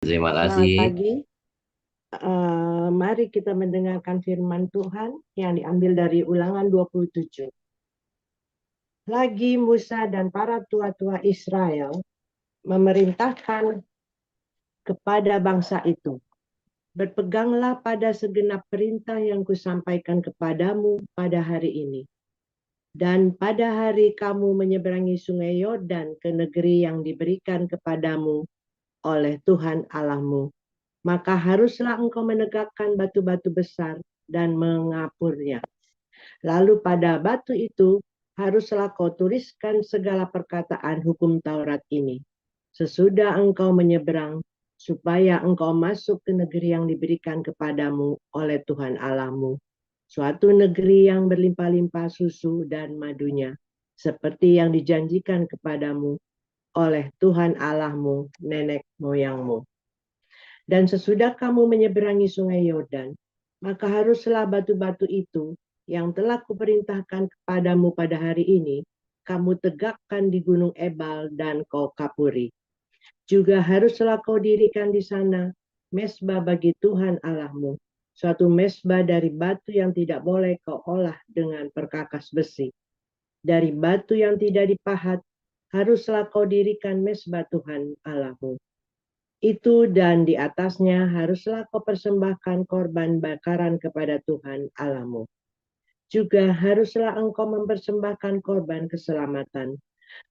Terima Selamat kasih. pagi. Mari kita mendengarkan firman Tuhan yang diambil dari Ulangan 27. Lagi Musa dan para tua-tua Israel memerintahkan kepada bangsa itu, berpeganglah pada segenap perintah yang kusampaikan kepadamu pada hari ini. Dan pada hari kamu menyeberangi sungai Yordan ke negeri yang diberikan kepadamu oleh Tuhan Allahmu, maka haruslah engkau menegakkan batu-batu besar dan mengapurnya. Lalu pada batu itu haruslah kau tuliskan segala perkataan hukum Taurat ini. Sesudah engkau menyeberang, supaya engkau masuk ke negeri yang diberikan kepadamu oleh Tuhan Allahmu. Suatu negeri yang berlimpah-limpah susu dan madunya, seperti yang dijanjikan kepadamu oleh Tuhan Allahmu, nenek moyangmu. Dan sesudah kamu menyeberangi sungai Yordan, maka haruslah batu-batu itu yang telah kuperintahkan kepadamu pada hari ini, kamu tegakkan di gunung Ebal dan kau kapuri. Juga haruslah kau dirikan di sana mesbah bagi Tuhan Allahmu, suatu mesbah dari batu yang tidak boleh kau olah dengan perkakas besi. Dari batu yang tidak dipahat, haruslah kau dirikan mesbah Tuhan Allahmu. Itu dan di atasnya haruslah kau persembahkan korban bakaran kepada Tuhan Allahmu. Juga haruslah engkau mempersembahkan korban keselamatan,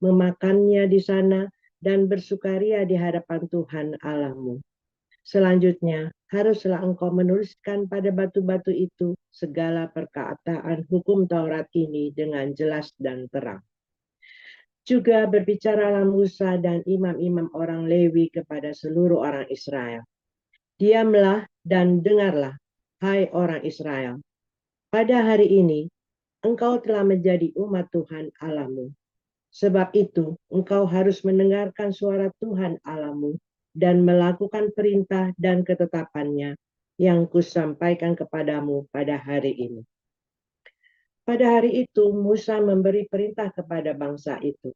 memakannya di sana dan bersukaria di hadapan Tuhan Allahmu. Selanjutnya, haruslah engkau menuliskan pada batu-batu itu segala perkataan hukum Taurat ini dengan jelas dan terang. Juga berbicaralah Musa dan imam-imam orang Lewi kepada seluruh orang Israel. Diamlah dan dengarlah, hai orang Israel. Pada hari ini, engkau telah menjadi umat Tuhan Allahmu. Sebab itu, engkau harus mendengarkan suara Tuhan Allahmu dan melakukan perintah dan ketetapannya yang kusampaikan kepadamu pada hari ini. Pada hari itu, Musa memberi perintah kepada bangsa itu.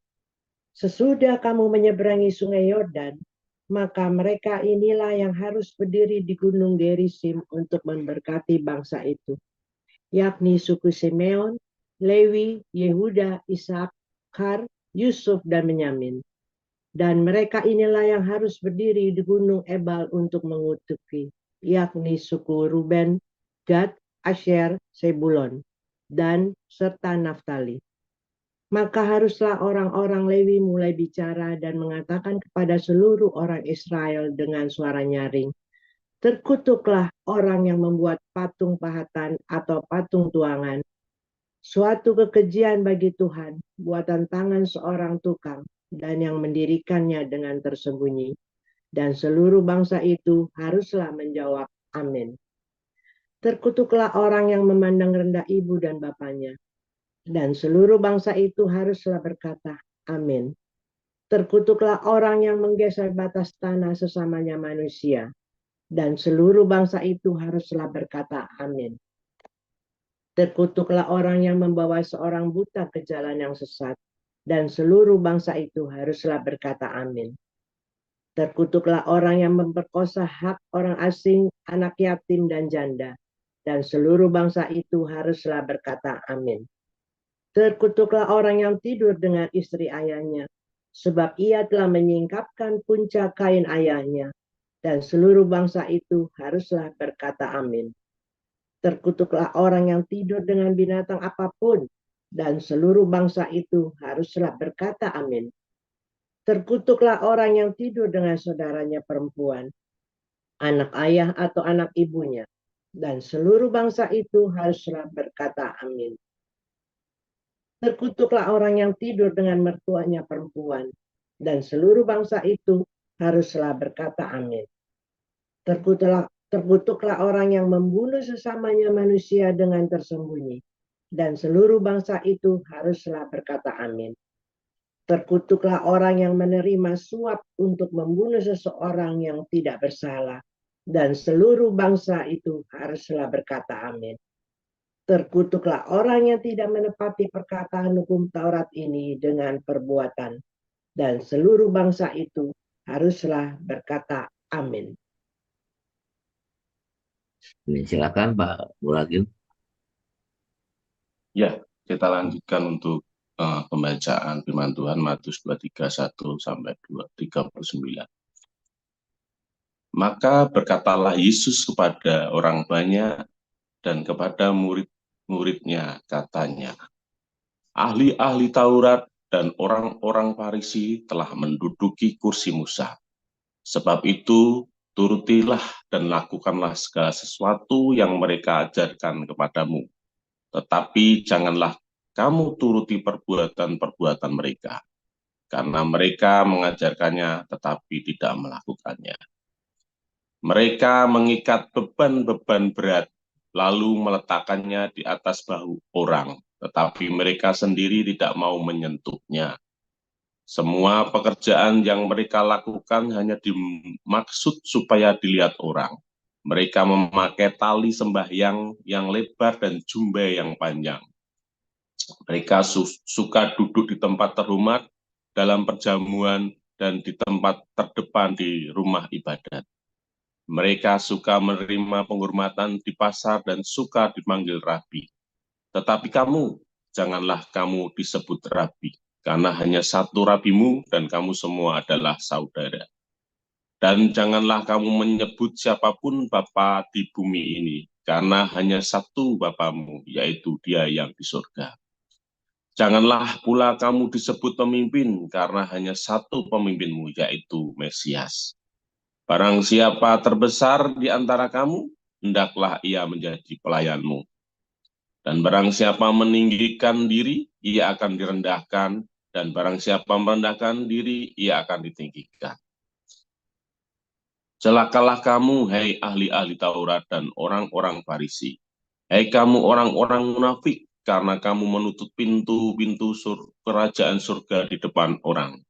Sesudah kamu menyeberangi sungai Yordan, maka mereka inilah yang harus berdiri di gunung Gerisim untuk memberkati bangsa itu, yakni suku Simeon, Lewi, Yehuda, Isakar, Yusuf, dan Benyamin. Dan mereka inilah yang harus berdiri di gunung Ebal untuk mengutuki, yakni suku Ruben, Gad, Asher, Sebulon, dan serta Naftali. Maka haruslah orang-orang Lewi mulai bicara dan mengatakan kepada seluruh orang Israel dengan suara nyaring, terkutuklah orang yang membuat patung pahatan atau patung tuangan, suatu kekejian bagi Tuhan, buatan tangan seorang tukang, dan yang mendirikannya dengan tersembunyi. Dan seluruh bangsa itu haruslah menjawab, amin. Terkutuklah orang yang memandang rendah ibu dan bapaknya, dan seluruh bangsa itu haruslah berkata, amin. Terkutuklah orang yang menggeser batas tanah sesamanya manusia, dan seluruh bangsa itu haruslah berkata, amin. Terkutuklah orang yang membawa seorang buta ke jalan yang sesat, dan seluruh bangsa itu haruslah berkata, amin. Terkutuklah orang yang memperkosa hak orang asing, anak yatim, dan janda, dan seluruh bangsa itu haruslah berkata, amin. Terkutuklah orang yang tidur dengan istri ayahnya, sebab ia telah menyingkapkan puncak kain ayahnya, dan seluruh bangsa itu haruslah berkata amin. Terkutuklah orang yang tidur dengan binatang apapun, dan seluruh bangsa itu haruslah berkata amin. Terkutuklah orang yang tidur dengan saudaranya perempuan, anak ayah atau anak ibunya, dan seluruh bangsa itu haruslah berkata amin. Terkutuklah orang yang tidur dengan mertuanya perempuan, dan seluruh bangsa itu haruslah berkata amin. Terkutuklah orang yang membunuh sesamanya manusia dengan tersembunyi, dan seluruh bangsa itu haruslah berkata amin. Terkutuklah orang yang menerima suap untuk membunuh seseorang yang tidak bersalah, dan seluruh bangsa itu haruslah berkata amin. Terkutuklah orang yang tidak menepati perkataan hukum Taurat ini dengan perbuatan, dan seluruh bangsa itu haruslah berkata Amin. Silakan Pak Buragil. Ya, kita lanjutkan untuk pembacaan firman Tuhan Matius 2:31 sampai 2:39. Maka berkatalah Yesus kepada orang banyak dan kepada murid-muridnya, katanya, ahli-ahli Taurat dan orang-orang Farisi telah menduduki kursi Musa. Sebab itu, turutilah dan lakukanlah segala sesuatu yang mereka ajarkan kepadamu. Tetapi janganlah kamu turuti perbuatan-perbuatan mereka, karena mereka mengajarkannya tetapi tidak melakukannya. Mereka mengikat beban-beban berat, lalu meletakkannya di atas bahu orang, tetapi mereka sendiri tidak mau menyentuhnya. Semua pekerjaan yang mereka lakukan hanya dimaksud supaya dilihat orang. Mereka memakai tali sembahyang yang lebar dan jubah yang panjang. Mereka suka duduk di tempat terhormat dalam perjamuan dan di tempat terdepan di rumah ibadat. Mereka suka menerima penghormatan di pasar dan suka dipanggil rabi. Tetapi kamu, janganlah kamu disebut rabi, karena hanya satu rabimu dan kamu semua adalah saudara. Dan janganlah kamu menyebut siapapun bapa di bumi ini, karena hanya satu bapamu, yaitu Dia yang di surga. Janganlah pula kamu disebut pemimpin, karena hanya satu pemimpinmu, yaitu Mesias. Barang siapa terbesar di antara kamu, hendaklah ia menjadi pelayanmu. Dan barang siapa meninggikan diri, ia akan direndahkan. Dan barang siapa merendahkan diri, ia akan ditinggikan. Celakalah kamu, hai ahli-ahli Taurat dan orang-orang Farisi. Hai kamu orang-orang munafik, karena kamu menutup pintu-pintu kerajaan surga di depan orang.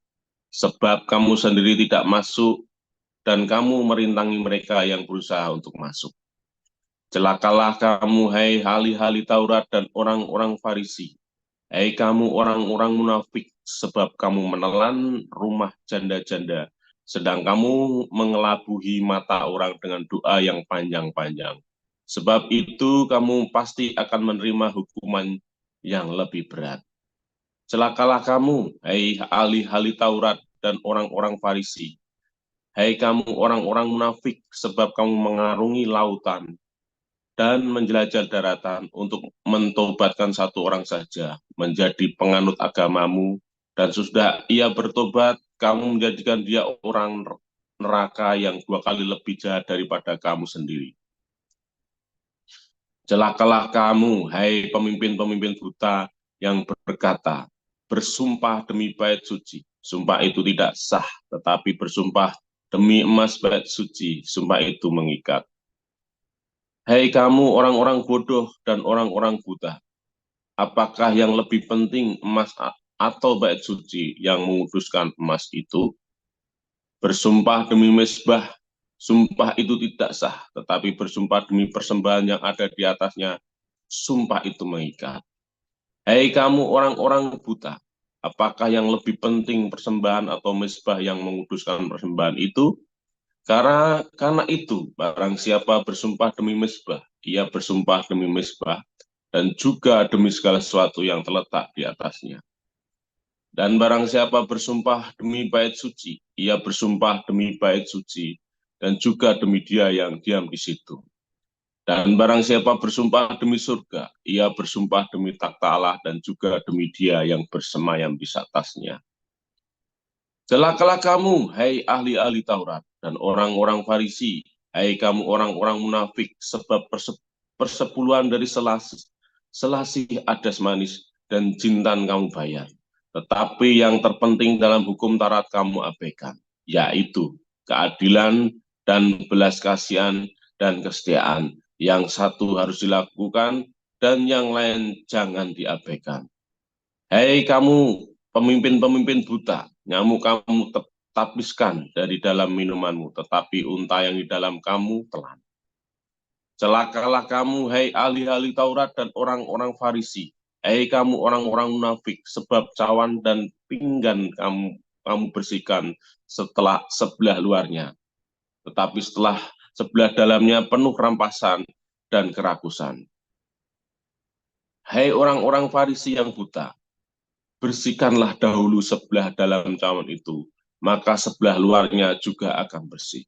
Sebab kamu sendiri tidak masuk, dan kamu merintangi mereka yang berusaha untuk masuk. Celakalah kamu, hai ahli-ahli Taurat dan orang-orang Farisi. Hai kamu orang-orang munafik, sebab kamu menelan rumah janda-janda, sedang kamu mengelabuhi mata orang dengan doa yang panjang-panjang. Sebab itu kamu pasti akan menerima hukuman yang lebih berat. Celakalah kamu, hai ahli-ahli Taurat dan orang-orang Farisi. Hai kamu orang-orang munafik, sebab kamu mengarungi lautan dan menjelajah daratan untuk mentobatkan satu orang saja menjadi penganut agamamu, dan sudah ia bertobat, kamu menjadikan dia orang neraka yang 2 kali lebih jahat daripada kamu sendiri. Celakalah kamu, hai pemimpin-pemimpin buta yang berkata, bersumpah demi bait suci. Sumpah itu tidak sah, tetapi bersumpah demi emas bait suci, sumpah itu mengikat. Hai kamu orang-orang bodoh dan orang-orang buta, apakah yang lebih penting emas atau bait suci yang menguduskan emas itu? Bersumpah demi mezbah, sumpah itu tidak sah, tetapi bersumpah demi persembahan yang ada di atasnya, sumpah itu mengikat. Hai kamu orang-orang buta, apakah yang lebih penting persembahan atau mezbah yang menguduskan persembahan itu? Karena itu, barang siapa bersumpah demi mezbah, ia bersumpah demi mezbah, dan juga demi segala sesuatu yang terletak di atasnya. Dan barang siapa bersumpah demi bait suci, ia bersumpah demi bait suci, dan juga demi Dia yang diam di situ. Dan barang siapa bersumpah demi surga, ia bersumpah demi takhta Allah dan juga demi Dia yang bersemayam di atasnya. Celakalah kamu, hai ahli-ahli Taurat dan orang-orang Farisi, hai kamu orang-orang munafik, sebab persepuluhan dari selasih adas manis dan jintan kamu bayar. Tetapi yang terpenting dalam hukum Taurat kamu abaikan, yaitu keadilan dan belas kasihan dan kesetiaan. Yang satu harus dilakukan dan yang lain jangan diabaikan. Hai kamu pemimpin-pemimpin buta, nyamuk kamu tapiskan dari dalam minumanmu, tetapi unta yang di dalam kamu telan. Celakalah kamu, hai ahli-ahli Taurat dan orang-orang Farisi, hai kamu orang-orang munafik, sebab cawan dan pinggan kamu bersihkan setelah sebelah luarnya, tetapi sebelah dalamnya penuh rampasan dan kerakusan. Hai orang-orang Farisi yang buta, bersihkanlah dahulu sebelah dalam cawan itu, maka sebelah luarnya juga akan bersih.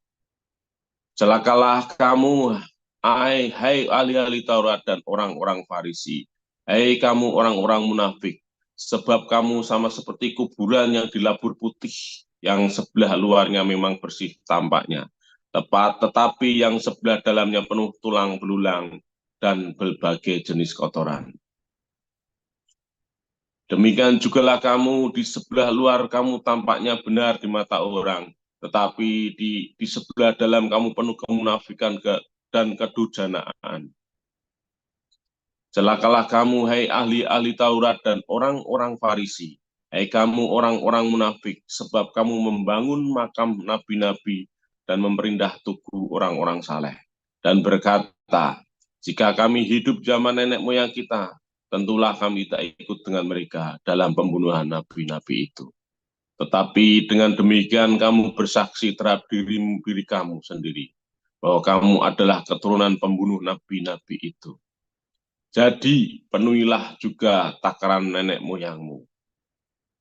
Celakalah kamu, hai ahli-ahli Taurat dan orang-orang Farisi, hai kamu orang-orang munafik, sebab kamu sama seperti kuburan yang dilabur putih, yang sebelah luarnya memang bersih tampaknya, tetapi yang sebelah dalamnya penuh tulang belulang dan berbagai jenis kotoran. Demikian jugalah kamu di sebelah luar kamu tampaknya benar di mata orang, tetapi di sebelah dalam kamu penuh kemunafikan dan kedurjanaan. Celakalah kamu, hai ahli-ahli Taurat dan orang-orang Farisi, hai kamu orang-orang munafik, sebab kamu membangun makam nabi-nabi dan memperindah tugu orang-orang saleh, dan berkata, jika kami hidup zaman nenek moyang kita, tentulah kami tak ikut dengan mereka dalam pembunuhan nabi-nabi itu. Tetapi dengan demikian kamu bersaksi terhadap diri kamu sendiri, bahwa kamu adalah keturunan pembunuh nabi-nabi itu. Jadi penuhilah juga takaran nenek moyangmu.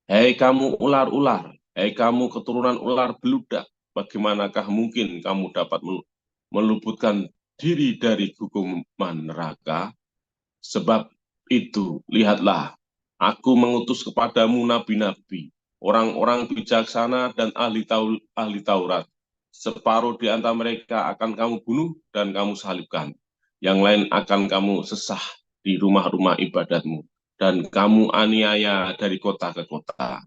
Hei kamu ular-ular, hei kamu keturunan ular beludak, bagaimanakah mungkin kamu dapat meluputkan diri dari hukuman neraka? Sebab itu, lihatlah, aku mengutus kepadamu nabi-nabi, orang-orang bijaksana dan ahli Taurat. Separuh di antara mereka akan kamu bunuh dan kamu salibkan. Yang lain akan kamu sesah di rumah-rumah ibadatmu, dan kamu aniaya dari kota ke kota.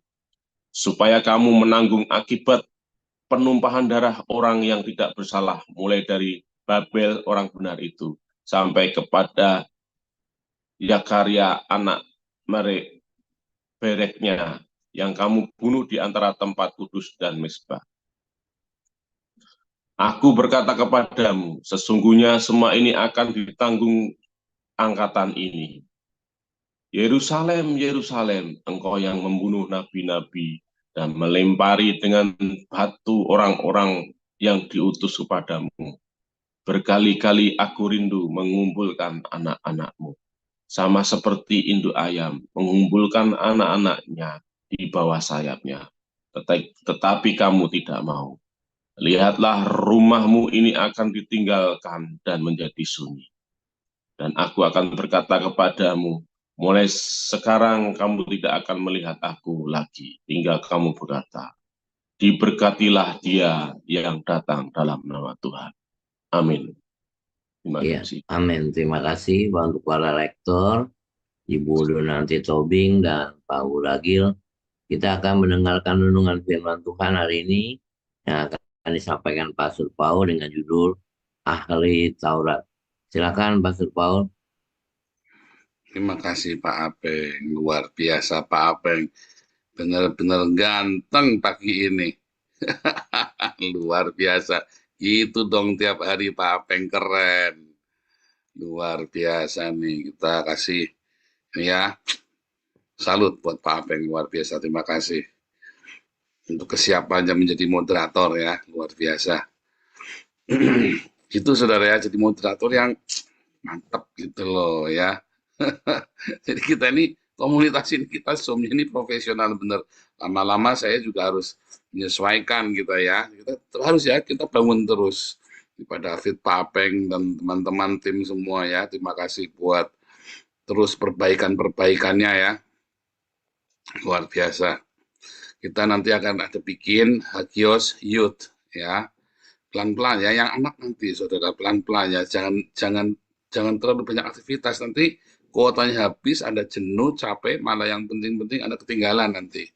Supaya kamu menanggung akibat penumpahan darah orang yang tidak bersalah, mulai dari Babel orang benar itu, sampai kepada Yakarya anak Bereknya yang kamu bunuh di antara tempat kudus dan Mezbah. Aku berkata kepadamu, sesungguhnya semua ini akan ditanggung angkatan ini. Yerusalem, Yerusalem, engkau yang membunuh nabi-nabi dan melempari dengan batu orang-orang yang diutus kepadamu. Berkali-kali aku rindu mengumpulkan anak-anakmu, sama seperti induk ayam mengumpulkan anak-anaknya di bawah sayapnya. Tetapi kamu tidak mau. Lihatlah, rumahmu ini akan ditinggalkan dan menjadi sunyi. Dan aku akan berkata kepadamu, mulai sekarang kamu tidak akan melihat aku lagi, hingga kamu berkata, diberkatilah dia yang datang dalam nama Tuhan. Amin. Terima Ya, kasih. amin. Terima kasih untuk para lektor, Ibu Donanti Tobing dan Pak Uragil. Kita akan mendengarkan renungan firman Tuhan hari ini yang akan disampaikan Pastor Paul dengan judul Ahli Taurat. Silakan Pastor Paul. Terima kasih Pak Apeng, luar biasa Pak Apeng, benar-benar ganteng pagi ini. Luar biasa, itu dong tiap hari Pak Apeng, keren. Luar biasa nih, kita kasih ini ya, salut buat Pak Apeng, luar biasa, terima kasih. Untuk kesiapannya menjadi moderator ya, luar biasa. Itu saudara ya, jadi moderator yang mantap gitu loh ya. Jadi kita ini komunitas ini kita semuanya ini profesional bener. Lama-lama saya juga harus menyesuaikan kita ya. Kita harus ya kita bangun terus. Pak David, Pak Apeng dan teman-teman tim semua ya. Terima kasih buat terus perbaikannya ya. Luar biasa. Kita nanti akan ada bikin Hagios Youth ya. Pelan-pelan ya, yang anak nanti saudara pelan-pelan ya. Jangan terlalu banyak aktivitas, nanti kuotanya habis, ada jenuh, capek, malah yang penting-penting ada ketinggalan nanti.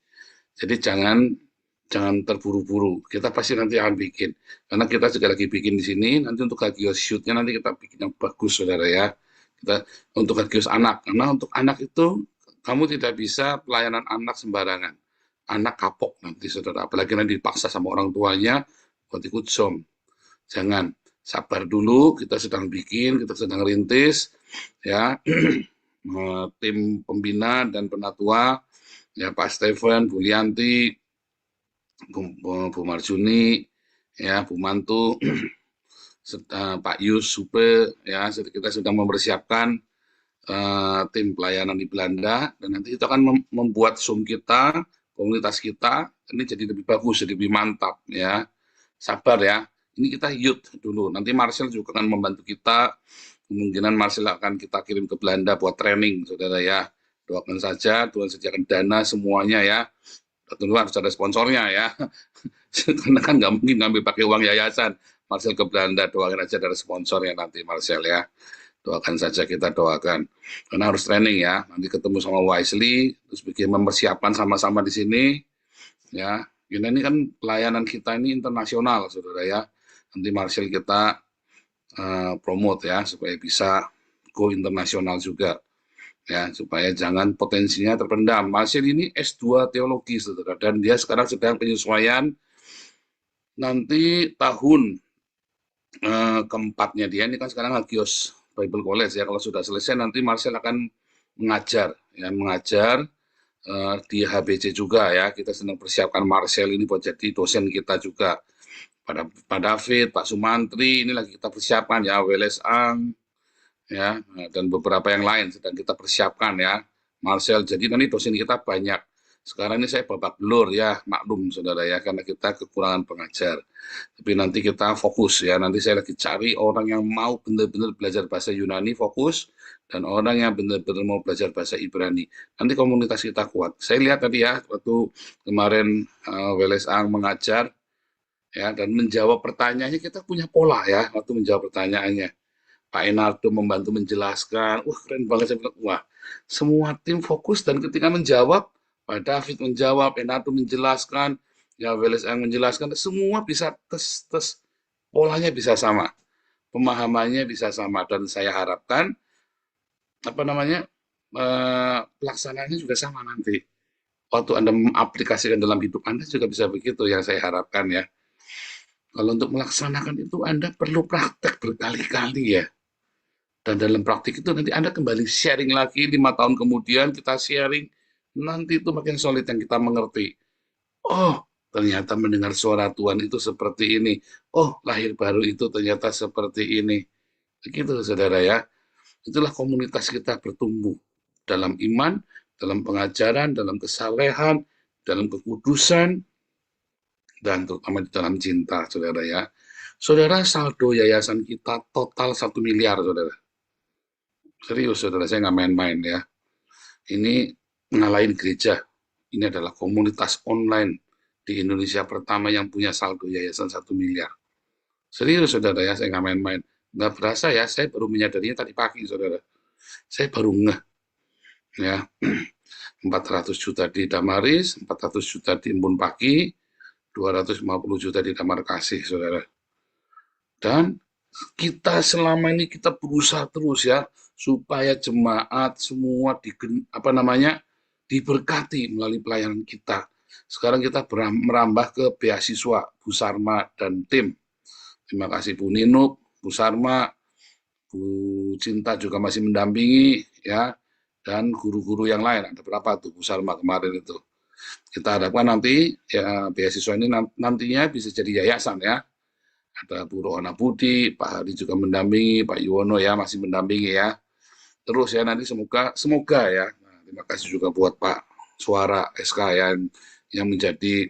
Jadi jangan terburu-buru. Kita pasti nanti akan bikin. Karena kita juga lagi bikin di sini, nanti untuk Hagios shoot-nya nanti kita bikin yang bagus saudara ya. Kita untuk Hagios anak, karena untuk anak itu kamu tidak bisa pelayanan anak sembarangan. Anak kapok nanti saudara, apalagi nanti dipaksa sama orang tuanya buat ikut Zoom. Jangan, sabar dulu, kita sedang bikin, kita sedang rintis, ya, tim pembina dan penatua, ya Pak Stephen, Bu Lianti, Bu Marjuni, ya Bu Mantu, Pak Yus Supe, ya kita sedang mempersiapkan tim pelayanan di Belanda, dan nanti kita akan membuat Zoom kita, komunitas kita ini jadi lebih bagus, jadi lebih mantap ya. Sabar ya. Ini kita youth dulu. Nanti Marcel juga akan membantu kita. Kemungkinan Marcel akan kita kirim ke Belanda buat training, saudara ya. Doakan saja, Tuhan sediakan dana semuanya ya. Tentu harus ada sponsornya ya. Karena kan nggak mungkin ngambil pakai uang yayasan. Marcel ke Belanda, doakan aja dari sponsornya nanti Marcel ya. Doakan saja, kita doakan. Karena harus training ya. Nanti ketemu sama Wisely, terus bikin mempersiapkan sama-sama di sini. Ya, ini kan pelayanan kita ini internasional, saudara ya. Nanti Marcel kita promote ya, supaya bisa go internasional juga. Ya, supaya jangan potensinya terpendam. Marcel ini S2 teologi, saudara. Dan dia sekarang sedang penyesuaian. Nanti tahun keempatnya dia, ini kan sekarang Agios Bible College ya. Kalau sudah selesai, nanti Marcel akan mengajar. Ya, mengajar di HBC juga ya. Kita sedang persiapkan Marcel ini buat jadi dosen kita juga. Pak David, Pak Sumantri, ini lagi kita persiapkan ya, Weles Ang, ya, dan beberapa yang lain sedang kita persiapkan ya. Marcel, jadi nanti dosen kita banyak. Sekarang ini saya babak belur ya, maklum saudara ya, karena kita kekurangan pengajar. Tapi nanti kita fokus ya, nanti saya lagi cari orang yang mau benar-benar belajar bahasa Yunani fokus, dan orang yang benar-benar mau belajar bahasa Ibrani. Nanti komunitas kita kuat. Saya lihat tadi ya, waktu kemarin Weles Ang mengajar, ya, dan menjawab pertanyaannya kita punya pola ya, waktu menjawab pertanyaannya. Pak Enardo membantu menjelaskan, wah keren banget, saya bilang, wah semua tim fokus, dan ketika menjawab, Pak David menjawab, Enardo menjelaskan, ya Weles Ang menjelaskan, semua bisa tes polanya bisa sama, pemahamannya bisa sama, dan saya harapkan pelaksanaannya juga sama nanti. Waktu Anda mengaplikasikan dalam hidup Anda juga bisa begitu, yang saya harapkan ya. Kalau untuk melaksanakan itu Anda perlu praktek berkali-kali ya. Dan dalam praktik itu nanti Anda kembali sharing lagi, 5 tahun kemudian kita sharing, nanti itu makin solid yang kita mengerti. Oh, ternyata mendengar suara Tuhan itu seperti ini. Oh, lahir baru itu ternyata seperti ini. Begitu saudara ya. Itulah komunitas kita bertumbuh dalam iman, dalam pengajaran, dalam kesalehan, dalam kekudusan, dan terutama di dalam cinta, saudara ya. Saudara, saldo yayasan kita total 1 miliar, saudara. Serius, saudara, saya nggak main-main ya. Ini ngalahin gereja. Ini adalah komunitas online di Indonesia pertama yang punya saldo yayasan 1 miliar. Serius, saudara ya, saya nggak main-main. Nggak berasa ya, saya baru menyadarinya tadi pagi, saudara. Saya baru ngeh. Ya, 400 juta di Damaris, 400 juta di Embun Pagi, 250 juta di Damar Kasih, saudara. Dan kita selama ini kita berusaha terus ya, supaya jemaat semua diberkati melalui pelayanan kita. Sekarang kita merambah ke beasiswa, Bu Sarma dan tim. Terima kasih Bu Ninuk, Bu Sarma, Bu Cinta juga masih mendampingi ya, dan guru-guru yang lain. Ada berapa tuh Bu Sarma kemarin itu. Kita harapkan nanti ya beasiswa ini nantinya bisa jadi yayasan ya. Ada Bu Rohana Budi, Pak Hari juga mendampingi, Pak Yuwono ya masih mendampingi ya. Terus ya nanti semoga ya. Nah, terima kasih juga buat Pak Suara SK yang menjadi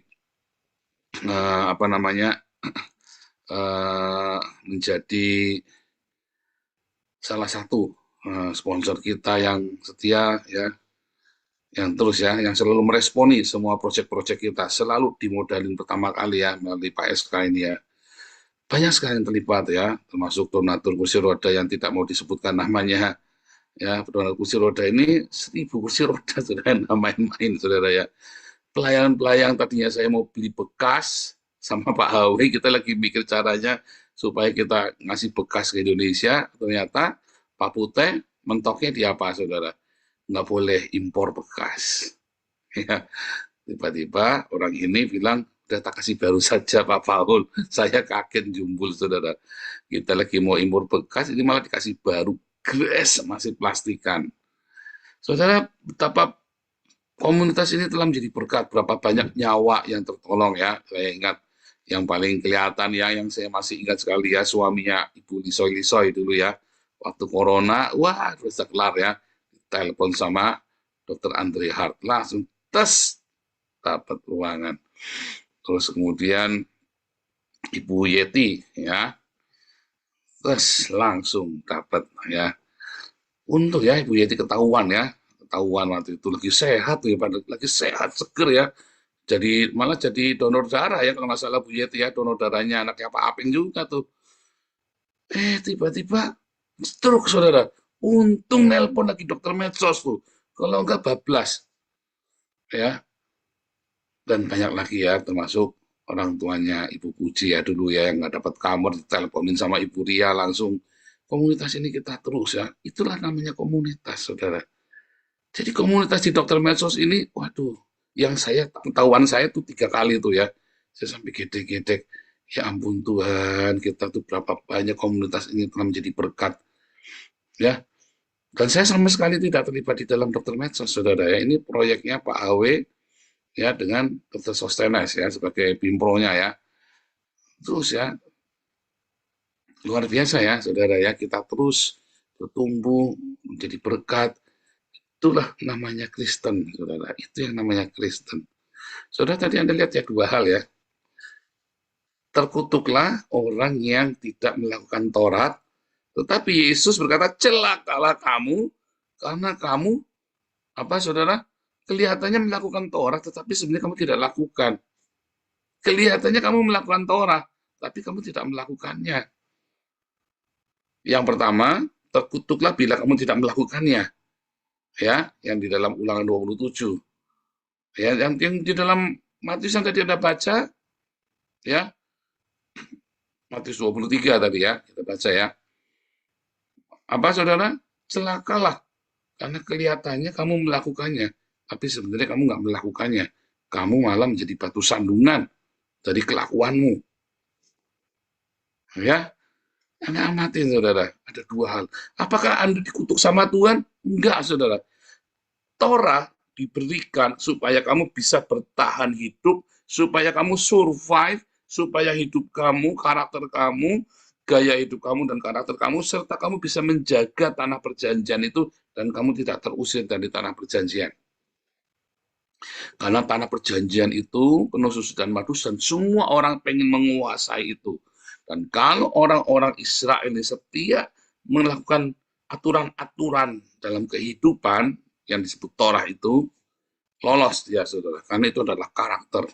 menjadi salah satu sponsor kita yang setia ya, yang terus ya, yang selalu meresponi semua proyek-proyek kita, selalu dimodalin pertama kali ya melalui Pak SK ini ya. Banyak sekali yang terlibat ya, termasuk donatur kursi roda yang tidak mau disebutkan namanya. Ya, donatur kursi roda ini 1000 kursi roda, sudah main-main, saudara ya. Pelayan-pelayan tadinya saya mau beli bekas sama Pak Hawi, kita lagi mikir caranya supaya kita ngasih bekas ke Indonesia. Ternyata Pak Putih mentoknya di apa, saudara? Nggak boleh impor bekas. Ya, tiba-tiba orang ini bilang, udah tak kasih baru saja Pak Paul. Saya kaget jumbul, saudara. Kita lagi mau impor bekas, ini malah dikasih baru. Gres, masih plastikan. Saudara, betapa komunitas ini telah menjadi berkat, berapa banyak nyawa yang tertolong ya. Saya ingat Yang paling kelihatan ya, yang saya masih ingat sekali ya, suaminya Ibu Lisoy dulu ya. Waktu corona, wah bisa kelar ya. Telepon sama Dokter Andre Hart, langsung tes dapat ruangan. Terus kemudian Ibu Yeti ya, tes langsung dapat ya. Untuk ya Ibu Yeti ketahuan waktu itu lagi sehat ya, lagi sehat seger ya. Jadi malah jadi donor darah ya kalau nggak salah Bu Yeti ya, donor darahnya anaknya Pak Aping juga tuh. Tiba-tiba stroke saudara. Untung nelpon lagi dokter medsos tuh. Kalau nggak bablas ya. Dan banyak lagi ya, termasuk orang tuanya Ibu Puji ya dulu ya yang nggak dapat kamar, diteleponin sama Ibu Ria langsung. Komunitas ini kita terus ya. Itulah namanya komunitas saudara. Jadi komunitas di dokter medsos ini, waduh, yang pengetahuan saya tuh 3 kali tuh ya. Saya sampai gedek-gedek, ya ampun Tuhan, kita tuh berapa banyak komunitas ini telah menjadi berkat. Ya, dan saya sama sekali tidak terlibat di dalam dokter medsos, saudara ya. Ini proyeknya Pak Awe ya dengan Dokter Sostenes ya sebagai bimpronya ya. Terus ya, luar biasa ya, saudara ya. Kita terus bertumbuh menjadi berkat. Itulah namanya Kristen, saudara. Itu yang namanya Kristen. Saudara tadi Anda lihat ya 2 hal ya. Terkutuklah orang yang tidak melakukan Taurat, tetapi Yesus berkata, celakalah kamu, karena kamu, apa saudara, kelihatannya melakukan Taurat, tetapi sebenarnya kamu tidak lakukan. Kelihatannya kamu melakukan Taurat, tapi kamu tidak melakukannya. Yang pertama, terkutuklah bila kamu tidak melakukannya. Ya, yang di dalam Ulangan 27. Ya, yang di dalam Matius yang tadi Anda baca, ya, Matius 23 tadi ya, kita baca ya. Apa saudara? Celakalah, karena kelihatannya kamu melakukannya, tapi sebenarnya kamu nggak melakukannya. Kamu malah menjadi batu sandungan dari kelakuanmu. Ya, Anda amatin saudara, ada 2 hal. Apakah Anda dikutuk sama Tuhan? Enggak saudara. Torah diberikan supaya kamu bisa bertahan hidup, supaya kamu survive, supaya hidup kamu, karakter kamu, gaya hidup kamu dan karakter kamu, serta kamu bisa menjaga tanah perjanjian itu dan kamu tidak terusir dari tanah perjanjian. Karena tanah perjanjian itu penuh susu dan madu dan semua orang pengen menguasai itu. Dan kalau orang-orang Israel ini setia melakukan aturan-aturan dalam kehidupan yang disebut Torah itu, lolos dia saudara. Karena itu adalah karakter.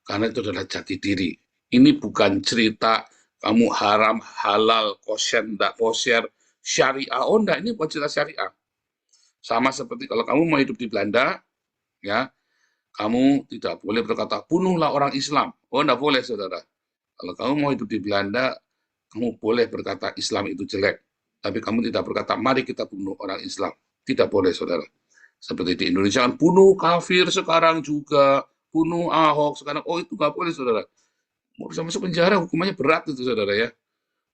Karena itu adalah jati diri. Ini bukan cerita kamu haram, halal, kosher, tidak kosher, syariah. Oh enggak, ini bukan cerita syariah. Sama seperti kalau kamu mau hidup di Belanda, ya, kamu tidak boleh berkata, bunuhlah orang Islam. Oh enggak boleh saudara. Kalau kamu mau hidup di Belanda, kamu boleh berkata Islam itu jelek. Tapi kamu tidak berkata, mari kita bunuh orang Islam. Tidak boleh saudara. Seperti di Indonesia kan bunuh kafir sekarang juga, bunuh Ahok sekarang. Oh itu nggak boleh saudara. Mau bisa masuk penjara hukumannya berat itu saudara ya.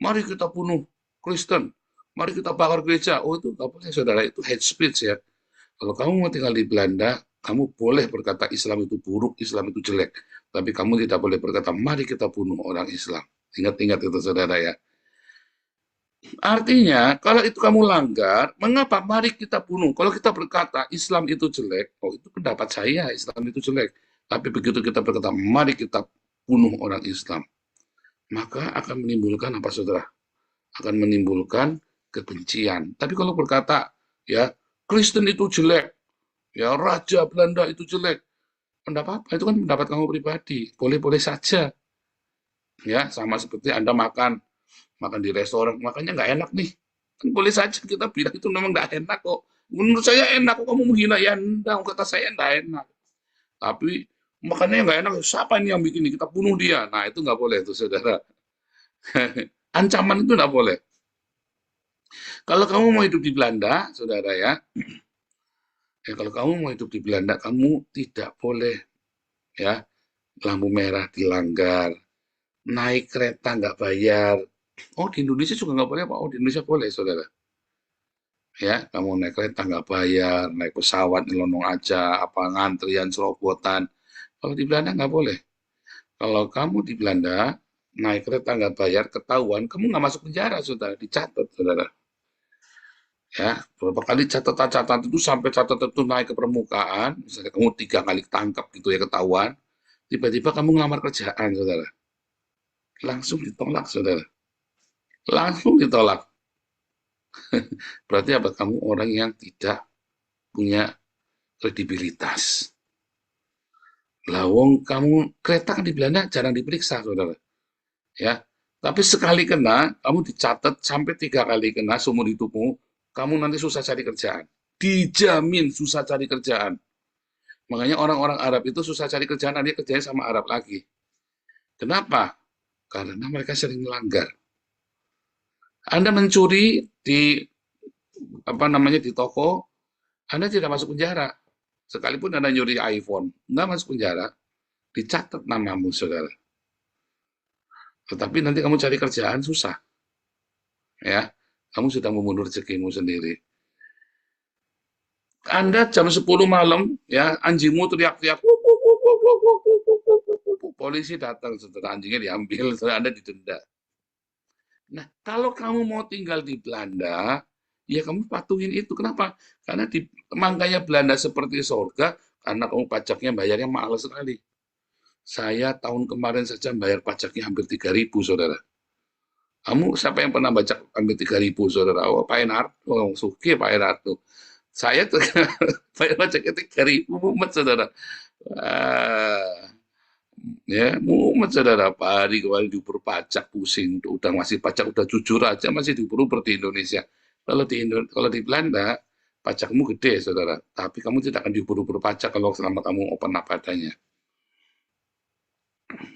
Mari kita bunuh Kristen, mari kita bakar gereja. Oh itu nggak boleh saudara, itu hate speech ya. Kalau kamu mau tinggal di Belanda, kamu boleh berkata Islam itu buruk, Islam itu jelek. Tapi kamu tidak boleh berkata, mari kita bunuh orang Islam. Ingat-ingat itu saudara ya. Artinya, kalau itu kamu langgar, mengapa mari kita bunuh? Kalau kita berkata Islam itu jelek, oh itu pendapat saya, Islam itu jelek. Tapi begitu kita berkata, mari kita bunuh orang Islam, maka akan menimbulkan apa saudara? Akan menimbulkan kebencian. Tapi kalau berkata, ya Kristen itu jelek, ya Raja Belanda itu jelek, pendapat apa? Itu kan pendapat kamu pribadi, boleh-boleh saja. Ya, sama seperti Anda makan di restoran, makannya nggak enak nih. Kan boleh saja kita bilang itu memang nggak enak kok. Menurut saya enak kok, kamu menghina ya enggak, kata saya nggak enak. Tapi makannya nggak enak, siapa ini yang bikin ini? Kita bunuh dia. Nah itu nggak boleh itu saudara. Ancaman itu nggak boleh. Kalau kamu mau hidup di Belanda, saudara ya, kalau kamu mau hidup di Belanda, kamu tidak boleh ya lampu merah dilanggar, naik kereta nggak bayar. Oh di Indonesia juga nggak boleh Pak? Oh di Indonesia boleh saudara. Ya kamu naik kereta nggak bayar, naik pesawat nyelonong aja, apa ngantrian serobotan. Kalau di Belanda nggak boleh. Kalau kamu di Belanda, naik kereta nggak bayar, ketahuan, kamu nggak masuk penjara, saudara. Dicatat, saudara. Ya, beberapa kali catatan-catatan itu sampai catatan itu naik ke permukaan, misalnya kamu 3 kali tangkap gitu ya ketahuan, tiba-tiba kamu ngelamar kerjaan, saudara. Langsung ditolak, saudara. Langsung ditolak. Berarti apa? Kamu orang yang tidak punya kredibilitas. Lawong kamu kereta kan di Belanda jarang diperiksa, saudara. Ya, tapi sekali kena, kamu dicatat sampai 3 kali kena seumur hidupmu, kamu nanti susah cari kerjaan. Dijamin susah cari kerjaan. Makanya orang-orang Arab itu susah cari kerjaan, dia kerjanya sama Arab lagi. Kenapa? Karena mereka sering melanggar. Anda mencuri di di toko, Anda tidak masuk penjara. Sekalipun Anda nyuri iPhone, nggak masuk penjara, dicatat namamu, saudara. Tetapi nanti kamu cari kerjaan susah, ya. Kamu sudah membunuh rezekimu sendiri. Anda jam 10 malam, ya, anjingmu teriak-teriak, polisi datang, saudara, anjingnya diambil, saudara, Anda didenda. Nah, kalau kamu mau tinggal di Belanda, ya kamu patuhin itu. Kenapa? Karena makanya Belanda seperti surga, karena kamu pajaknya bayarnya mahal sekali. Saya tahun kemarin saja bayar pajaknya hampir 3.000, saudara. Kamu siapa yang pernah baca hampir 3.000, saudara? Oh, Pak Enarto, oh, Suki Pak Enarto. Saya tuh bayar pajaknya 3.000, mumet, saudara. Ya, mumet, saudara. Pak hari kemarin diukur pajak pusing, udah masih pajak, udah jujur aja masih diukur di Indonesia. Kalau di Belanda, pajakmu gede, saudara. Tapi kamu tidak akan diukur pajak kalau selama kamu open apa adanya.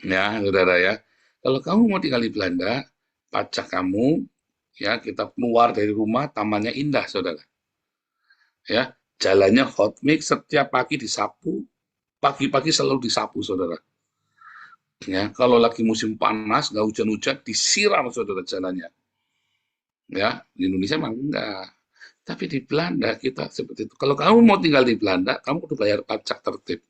Ya, saudara ya. Kalau kamu mau tinggal di Belanda, pajak kamu, ya kita keluar dari rumah, tamannya indah, saudara. Ya, jalannya hot mix, setiap pagi disapu, pagi-pagi selalu disapu, saudara. Ya, kalau lagi musim panas, nggak hujan-hujan, disiram, saudara, jalannya. Ya, di Indonesia memang enggak. Tapi di Belanda kita seperti itu. Kalau kamu mau tinggal di Belanda, kamu kudu bayar pajak tertib.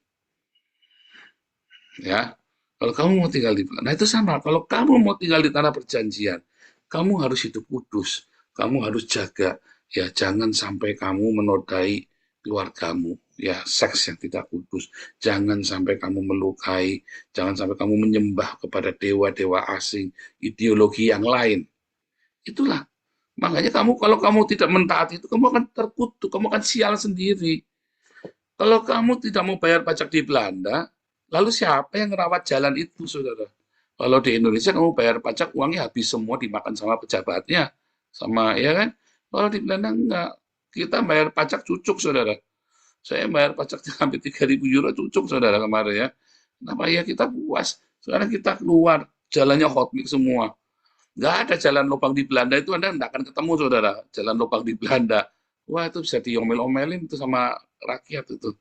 Ya, kalau kamu mau tinggal di Belanda, nah itu sama. Kalau kamu mau tinggal di tanah perjanjian, kamu harus hidup kudus. Kamu harus jaga, ya jangan sampai kamu menodai keluargamu, ya seks yang tidak kudus. Jangan sampai kamu melukai, jangan sampai kamu menyembah kepada dewa-dewa asing, ideologi yang lain. Itulah. Makanya kalau kamu tidak mentaati itu, kamu akan terkutuk, kamu akan sial sendiri. Kalau kamu tidak mau bayar pajak di Belanda, lalu siapa yang merawat jalan itu, saudara? Kalau di Indonesia kamu bayar pajak, uangnya habis semua dimakan sama pejabatnya, sama ya kan? Kalau di Belanda enggak, kita bayar pajak cucuk, saudara. Saya bayar pajak hampir 3.000 euro cucuk, saudara, kemarin ya. Kenapa ya kita puas? Sekarang kita keluar, jalannya hot mix semua. Nggak ada jalan lubang di Belanda itu, Anda nggak akan ketemu, saudara. Jalan lubang di Belanda. Wah, itu bisa diomel-omelin itu sama rakyat itu.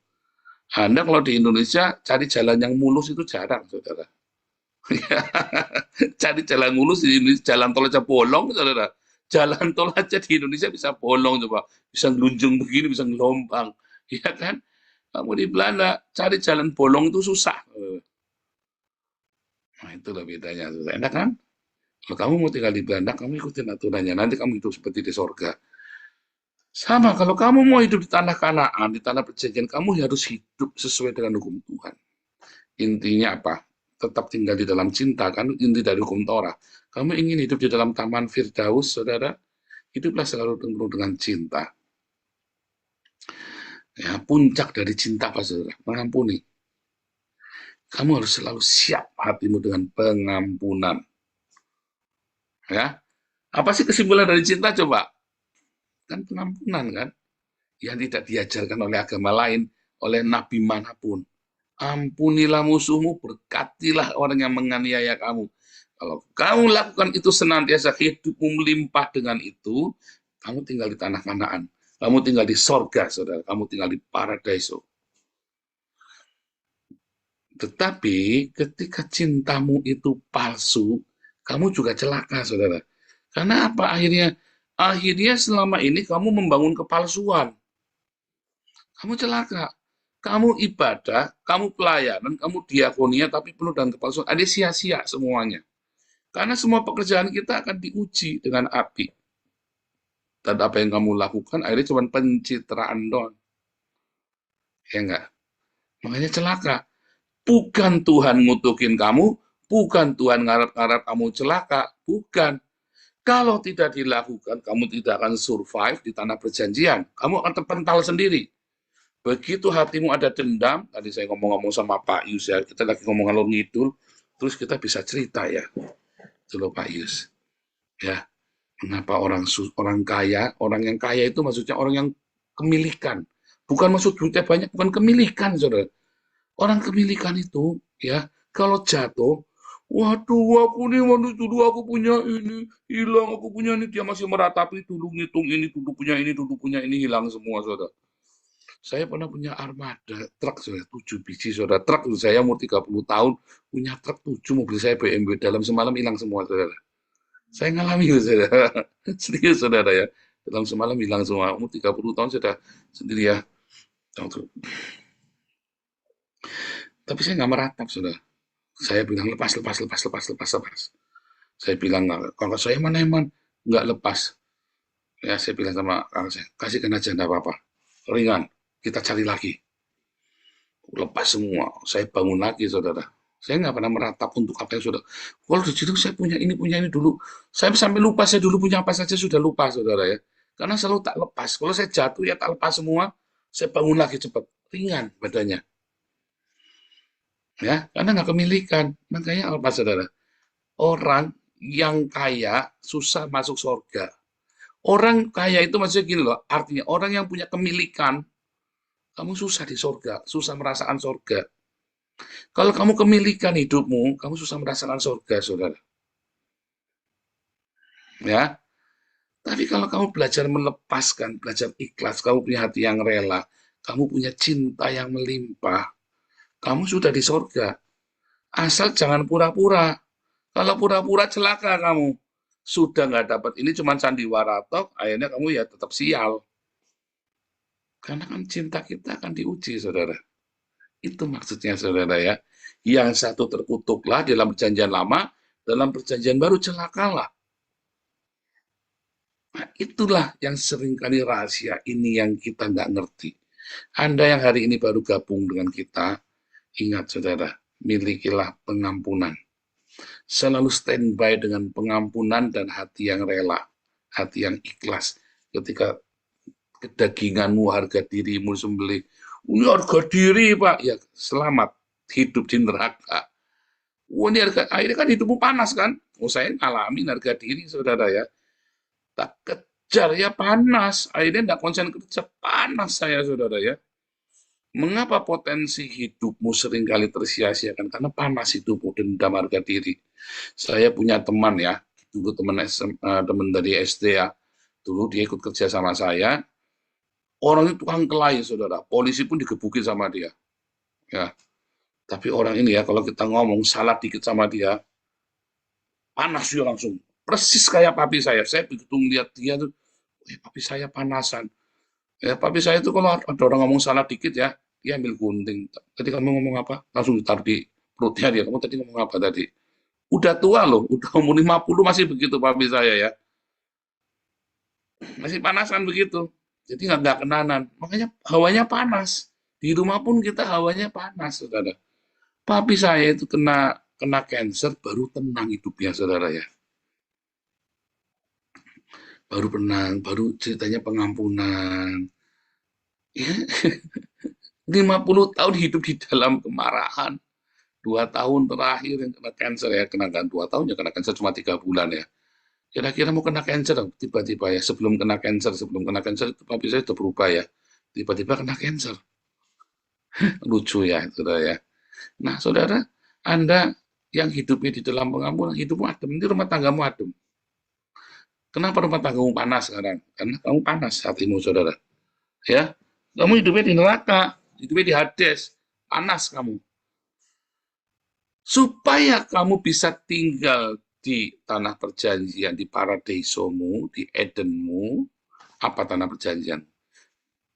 Anda kalau di Indonesia cari jalan yang mulus itu jarang, saudara. Cari jalan mulus di Indonesia, jalan tol aja bolong, saudara. Jalan tol aja di Indonesia bisa bolong, coba. Bisa ngelunjung begini, bisa ngelombang. Iya kan? Kamu di Belanda, cari jalan bolong itu susah. Nah, itulah bedanya, saudara. Enak kan? Kalau kamu mau tinggal di Belanda, kamu ikutin aturannya. Nanti kamu hidup seperti di sorga. Sama, kalau kamu mau hidup di tanah Kanaan, di tanah perjanjian, kamu harus hidup sesuai dengan hukum Tuhan. Intinya apa? Tetap tinggal di dalam cinta, kan? Inti dari hukum Torah. Kamu ingin hidup di dalam taman Firdaus, saudara? Hiduplah selalu penuh dengan cinta. Ya, puncak dari cinta apa, saudara? Mengampuni. Kamu harus selalu siap hatimu dengan pengampunan. Ya, apa sih kesimpulan dari cinta coba? Kan pengampunan kan, yang tidak diajarkan oleh agama lain, oleh nabi manapun. Ampunilah musuhmu, berkatilah orang yang menganiaya kamu. Kalau kamu lakukan itu senantiasa, hidupmu melimpah dengan itu, kamu tinggal di tanah Kanaan. Kamu tinggal di sorga, saudara. Kamu tinggal di paradiso. Tetapi ketika cintamu itu palsu, kamu juga celaka, saudara. Karena apa akhirnya? Akhirnya selama ini kamu membangun kepalsuan. Kamu celaka. Kamu ibadah, kamu pelayanan, kamu diakonia, tapi penuh dengan kepalsuan. Ada sia-sia semuanya. Karena semua pekerjaan kita akan diuji dengan api. Dan apa yang kamu lakukan akhirnya cuma pencitraan doang. Ya enggak? Makanya celaka. Bukan Tuhan ngutukin kamu, bukan Tuhan ngarep-ngarep kamu celaka, bukan. Kalau tidak dilakukan, kamu tidak akan survive di tanah perjanjian. Kamu akan terpental sendiri. Begitu hatimu ada dendam, tadi saya ngomong-ngomong sama Pak Yus ya, kita lagi ngomong ngalor ngidul, terus kita bisa cerita ya. Itu loh Pak Yus. Ya, mengapa orang kaya, orang yang kaya itu maksudnya orang yang kemilikan. Bukan maksud duitnya banyak, bukan kemilikan, saudara. Orang kemilikan itu, ya, kalau jatuh, waduh, aku nih, waduh, dulu aku punya ini, hilang, aku punya ini, dia masih meratapi dulu, ngitung ini, dulu punya ini, hilang semua, saudara. Saya pernah punya armada truk, saudara, 7 biji, saudara. Truk, saya umur 30 tahun, punya truk 7, mobil saya BMW, dalam semalam hilang semua, saudara. Saya ngalami, saudara. Serius, saudara, ya. Dalam semalam hilang semua, umur 30 tahun, sudah sendiri, ya. Tapi saya nggak meratap, saudara. Saya bilang lepas. Saya bilang, kalau saya mana emang nggak lepas. Ya, saya bilang sama kakak saya, kasihkan aja, enggak apa-apa. Ringan, kita cari lagi. Lepas semua, saya bangun lagi, saudara. Saya nggak pernah meratap untuk apa yang sudah. Kalau di situ saya punya ini dulu. Saya sampai lupa saya dulu punya apa saja, sudah lupa, saudara ya. Karena selalu tak lepas. Kalau saya jatuh ya tak lepas semua, saya bangun lagi cepat. Ringan badannya. Ya, karena nggak kemilikan. Makanya apa, saudara? Orang yang kaya susah masuk surga. Orang kaya itu maksudnya gini loh, artinya orang yang punya kemilikan, kamu susah di surga, susah merasakan surga. Kalau kamu kemilikan hidupmu, kamu susah merasakan surga, saudara. Ya, tapi kalau kamu belajar melepaskan, belajar ikhlas, kamu punya hati yang rela, kamu punya cinta yang melimpah, kamu sudah di surga. Asal jangan pura-pura. Kalau pura-pura celaka kamu. Sudah nggak dapat ini cuma sandiwara tok, akhirnya kamu ya tetap sial. Karena kan cinta kita akan diuji, saudara. Itu maksudnya, saudara ya. Yang satu terkutuklah dalam perjanjian lama, dalam perjanjian baru celakalah. Nah, itulah yang seringkali rahasia ini yang kita nggak ngerti. Anda yang hari ini baru gabung dengan kita, ingat saudara, milikilah pengampunan. Selalu standby dengan pengampunan dan hati yang rela, hati yang ikhlas. Ketika kedaginganmu, harga dirimu sembelih, ini harga diri Pak, ya selamat hidup di neraka. Ini harga, akhirnya kan hidupmu panas kan? Saya ngalamin harga diri saudara ya. Tak kejar ya panas, akhirnya tidak konsen kerja, panas saya saudara ya. Mengapa potensi hidupmu seringkali tersia-siakan? Karena panas hidupmu, dendam harga diri. Saya punya teman ya, dulu teman dari SD ya, dulu dia ikut kerja sama saya, orang itu tukang kelahi saudara, polisi pun digebukin sama dia. Ya, tapi orang ini ya, kalau kita ngomong salah dikit sama dia, panas dia langsung. Persis kayak papi saya begitu melihat dia tuh, papi saya panasan. Ya, papi saya itu kalau ada orang ngomong salah dikit ya, dia ambil gunting. Tadi kamu ngomong apa? Langsung ditaruh di perutnya dia. Kamu tadi ngomong apa tadi? Udah tua loh, udah umur 50 masih begitu papi saya ya. Masih panasan begitu. Jadi nggak kenanan. Makanya hawanya panas. Di rumah pun kita hawanya panas, saudara. Papi saya itu kena cancer baru tenang hidupnya, saudara ya. Baru tenang, baru ceritanya pengampunan. Ya, 50 tahun hidup di dalam kemarahan. 2 tahun terakhir yang kena cancer ya, kena kan 2 tahun ya kena cancer cuma 3 bulan ya. Kira-kira mau kena cancer tiba-tiba ya, sebelum kena cancer itu papi saya sudah berubah ya. Tiba-tiba kena cancer. Lucu ya, saudara ya. Nah, saudara, Anda yang hidupnya di dalam pengampunan, hidupmu adem, ini rumah tanggamu adem. Kenapa rumah tanggamu panas sekarang? Karena kamu panas hatimu, saudara. Ya, kamu hidupnya di neraka, hidupnya di Hades, panas kamu. Supaya kamu bisa tinggal di tanah perjanjian, di paradeisomu, di Edenmu, apa tanah perjanjian?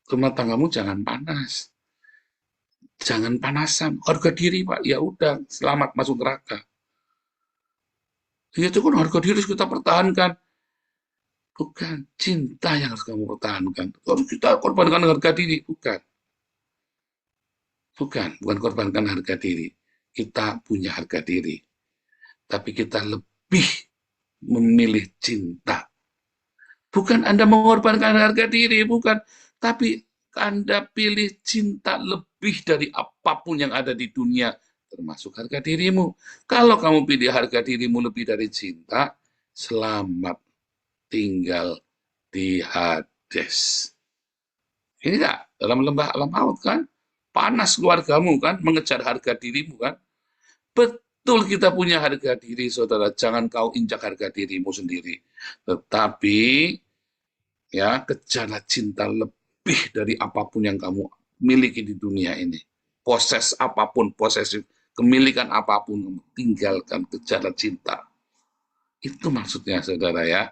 Rumah tanggamu jangan panas. Jangan panasan, harga diri Pak, ya udah selamat masuk neraka. Ya itu kan harga diri harus kita pertahankan, bukan cinta yang harus kamu pertahankan. Harus kita korbankan harga diri, bukan korbankan harga diri. Kita punya harga diri, tapi kita lebih memilih cinta. Bukan Anda mengorbankan harga diri, bukan, tapi Anda pilih cinta lebih dari apapun yang ada di dunia, termasuk harga dirimu. Kalau kamu pilih harga dirimu lebih dari cinta, selamat tinggal di Hades. Ini enggak dalam lembah alam maut kan? Panas keluargamu kan, mengejar harga dirimu kan? Betul kita punya harga diri, saudara. Jangan kau injak harga dirimu sendiri. Tetapi ya kejarlah cinta lebih dari apapun yang kamu miliki di dunia ini. Poses apapun, posesif, kemilikan apapun, kamu tinggalkan, kejarlah cinta. Itu maksudnya, saudara ya.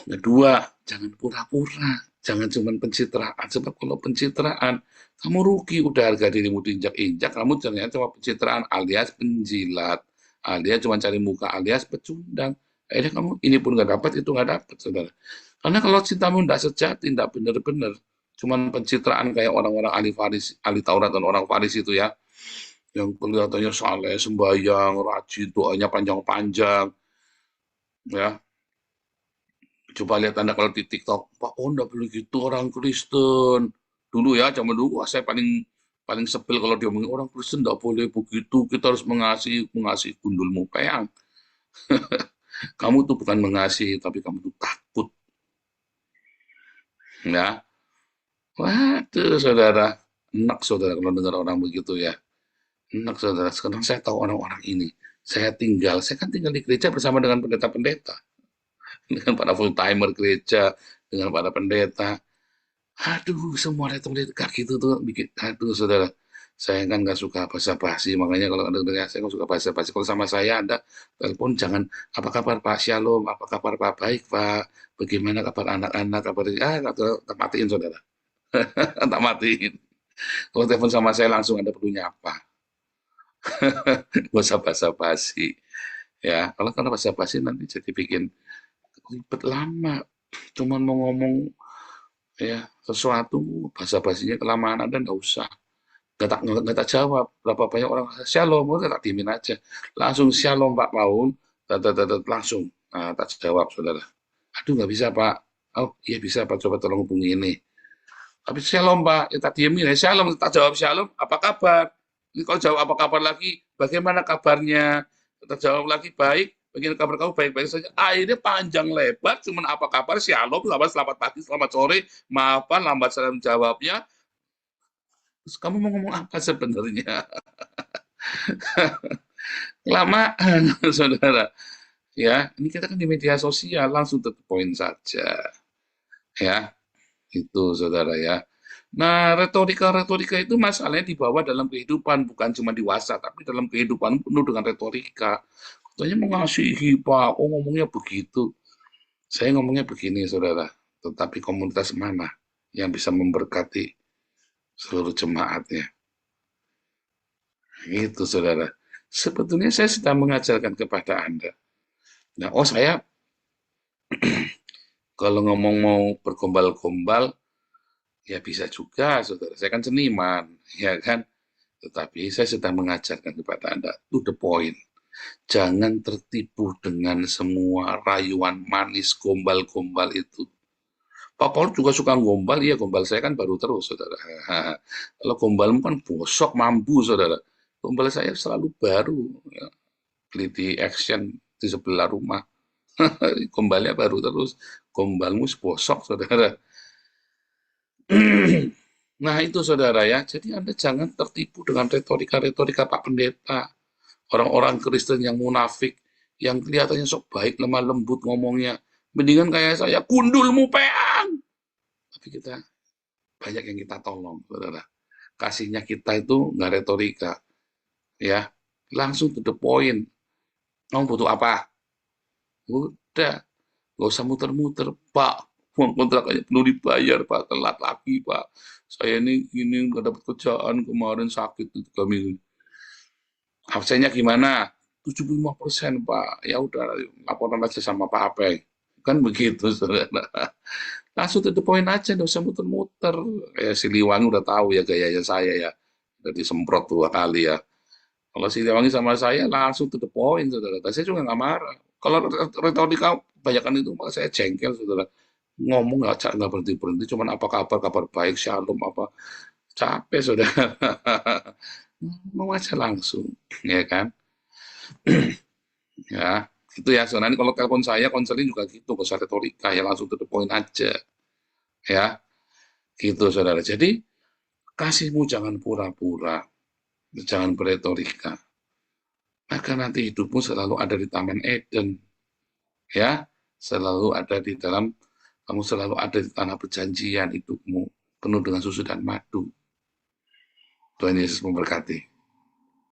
Kedua, jangan pura-pura. Jangan cuma pencitraan. Sebab kalau pencitraan, kamu rugi. Udah harga dirimu diinjak-injak, kamu ternyata cuma pencitraan alias penjilat. Alias cuma cari muka, alias pecundang. Akhirnya kamu ini pun nggak dapat, itu nggak dapat, saudara. Karena kalau cintamu nggak sejati, nggak benar-benar, cuman pencitraan kayak orang-orang ahli Taurat dan orang Farisi itu ya, yang kelihatannya saleh, sembahyang, rajin, doanya panjang-panjang, ya. Coba lihat Anda kalau di TikTok, Pak, oh enggak boleh gitu orang Kristen. Dulu ya, zaman dulu, wah, saya paling paling sebel kalau dia ngomong orang Kristen enggak boleh begitu, kita harus mengasihi gundulmu peang. Kamu tuh bukan mengasihi, tapi kamu tuh takut. Ya, waduh saudara, enak saudara kalau dengar orang begitu ya. Enak saudara, sekarang saya tahu orang-orang ini. Saya kan tinggal di gereja bersama dengan pendeta-pendeta. Dengan para full timer gereja, dengan para pendeta. Aduh, semua retorika gitu tuh bikin, aduh saudara. Saya kan nggak suka basa-basi, makanya kalau ada dengar saya nggak suka basa-basi. Kalau sama saya Anda telepon jangan apa kabar Pak Shalom, apa kabar Pak, baik Pak, bagaimana kabar anak-anak, kabar tak matiin saudara, tak matiin. Kalau telepon sama saya langsung Anda perlunya apa? Gak usah basa-basi. Ya, kalau karena basa-basi nanti jadi bikin ribet lama. Cuman mau ngomong ya sesuatu basa-basinya kelamaan Anda nggak usah. Nggak tak jawab. Berapa banyak orang shalom, udah tak diemin aja. Langsung shalom Pak Paul, langsung. Nah, tak jawab saudara. Aduh nggak bisa Pak. Oh iya bisa Pak, coba tolong hubungi ini. Tapi shalom Pak, ya tak diemin ya shalom, tak jawab shalom, apa kabar? Ini kalau jawab apa kabar lagi, bagaimana kabarnya? Tak jawab lagi baik, bagaimana kabar kamu baik-baik saja. Akhirnya panjang lebar, cuman apa kabar shalom, selamat pagi, selamat sore, maafan lambat saya jawabnya. Terus kamu mau ngomong apa sebenarnya? Kelamaan, saudara. Ya, ini kita kan di media sosial, langsung to the point saja. Ya, itu saudara ya. Nah, retorika-retorika itu masalahnya dibawa dalam kehidupan, bukan cuma di WhatsApp, tapi dalam kehidupan penuh dengan retorika. Katanya mengasihi Pak, oh ngomongnya begitu. Saya ngomongnya begini saudara, tetapi komunitas mana yang bisa memberkati seluruh jemaatnya? Itu saudara. Sebetulnya saya sedang mengajarkan kepada Anda. Nah, saya kalau ngomong mau bergombal-gombal, ya bisa juga, saudara. Saya kan seniman, ya kan? Tetapi saya sedang mengajarkan kepada Anda, to the point. Jangan tertipu dengan semua rayuan manis gombal-gombal itu. Pak Paul juga suka gombal, iya gombal saya kan baru terus, saudara. Kalau gombalmu kan bosok, mampu, saudara. Gombal saya selalu baru, ya. Beli di Action di sebelah rumah. Gombalnya baru terus, gombalmu bosok, saudara. Nah itu saudara ya, jadi Anda jangan tertipu dengan retorika-retorika Pak Pendeta. Orang-orang Kristen yang munafik, yang kelihatannya sok baik, lemah lembut ngomongnya. Mendingan kayak saya, gundulmu peang. Tapi kita, banyak yang kita tolong, saudara. Kasihnya kita itu nggak retorika. Ya, langsung to the point. Kamu butuh apa? Udah, nggak usah muter-muter. Pak, uang kontrakannya belum dibayar Pak, telat lagi Pak. Saya ini nggak dapat kerjaan kemarin sakit itu kami. Absennya gimana? 75% Pak. Ya udah laporan aja sama Pak Apeng. Kan begitu saudara. Langsung to the point aja, nggak usah muter-muter. Ya Siliwangi udah tahu ya gayanya saya ya. Udah disemprot 2 kali ya. Kalau Siliwangi sama saya langsung to the point, saudara. Tapi saya juga nggak marah. Kalau retorika kebanyakan itu, maka saya jengkel, saudara. Ngomong nggak berhenti-berhenti, cuman apa kabar, kabar baik, shalom, apa. Capek, saudara. Ngomong aja langsung, ya kan? Ya, gitu ya. So, nanti kalau telepon saya, konseling juga gitu, nggak usah retorika, ya langsung to the point aja. Ya, gitu, saudara. Jadi, kasihmu jangan pura-pura, jangan beretorika. Maka nanti hidupmu selalu ada di Taman Eden, ya, selalu ada di dalam, kamu selalu ada di tanah perjanjian, hidupmu penuh dengan susu dan madu. Tuhan Yesus memberkati.